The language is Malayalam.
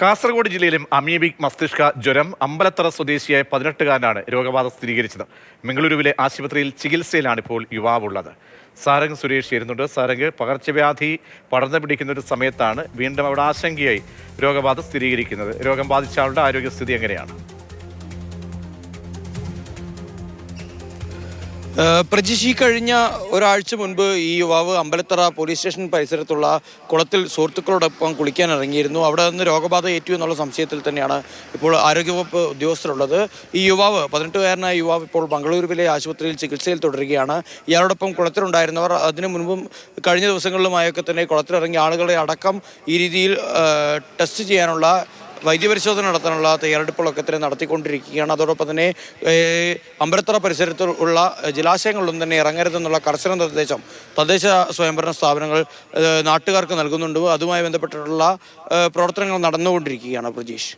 കാസർഗോഡ് ജില്ലയിലും അമീബിക് മസ്തിഷ്ക ജ്വരം അമ്പലത്തറ സ്വദേശിയായ 18-കാരനാണ് രോഗബാധ സ്ഥിരീകരിച്ചത്. മംഗളൂരുവിലെ ആശുപത്രിയിൽ ചികിത്സയിലാണ് ഇപ്പോൾ യുവാവുള്ളത്. സാരംഗ് സുരേഷ് ചേരുന്നുണ്ട്. സാരംഗ്, പകർച്ചവ്യാധി പടർന്നു പിടിക്കുന്ന ഒരു സമയത്താണ് വീണ്ടും അവിടെ ആശങ്കയായി രോഗബാധ സ്ഥിരീകരിക്കുന്നത്. രോഗം ബാധിച്ച ആളുടെ ആരോഗ്യസ്ഥിതി എങ്ങനെയാണ്? പ്രജിഷ്, കഴിഞ്ഞ ഒരാഴ്ച മുൻപ് ഈ യുവാവ് അമ്പലത്തറ പോലീസ് സ്റ്റേഷൻ പരിസരത്തുള്ള കുളത്തിൽ സുഹൃത്തുക്കളോടൊപ്പം കുളിക്കാൻ ഇറങ്ങിയിരുന്നു. അവിടെ നിന്ന് രോഗബാധ ഏറ്റു എന്നുള്ള സംശയത്തിൽ തന്നെയാണ് ഇപ്പോൾ ആരോഗ്യവകുപ്പ് ഉദ്യോഗസ്ഥരുള്ളത്. ഈ യുവാവ് 18-കാരനായ യുവാവ് ഇപ്പോൾ മംഗളൂരുവിലെ ആശുപത്രിയിൽ ചികിത്സയിൽ തുടരുകയാണ്. ഇയാളോടൊപ്പം കുളത്തിലുണ്ടായിരുന്നവർ അതിനു മുൻപും കഴിഞ്ഞ ദിവസങ്ങളിലുമായൊക്കെ തന്നെ കുളത്തിലിറങ്ങിയ ആളുകളെ അടക്കം ഈ രീതിയിൽ ടെസ്റ്റ് ചെയ്യാനുള്ള വൈദ്യപരിശോധന നടത്താനുള്ള തയ്യാറെടുപ്പുകളൊക്കെ തന്നെ നടത്തിക്കൊണ്ടിരിക്കുകയാണ്. അതോടൊപ്പം തന്നെ അമ്പലത്തറ പരിസരത്ത് ഉള്ള ജലാശയങ്ങളിലൊന്നും തന്നെ ഇറങ്ങരുതെന്നുള്ള കർശന നിർദ്ദേശം തദ്ദേശ സ്വയംഭരണ സ്ഥാപനങ്ങൾ നാട്ടുകാർക്ക് നൽകുന്നുണ്ട്. അതുമായി ബന്ധപ്പെട്ടിട്ടുള്ള പ്രവർത്തനങ്ങൾ നടന്നുകൊണ്ടിരിക്കുകയാണ്. പ്രജീഷ്.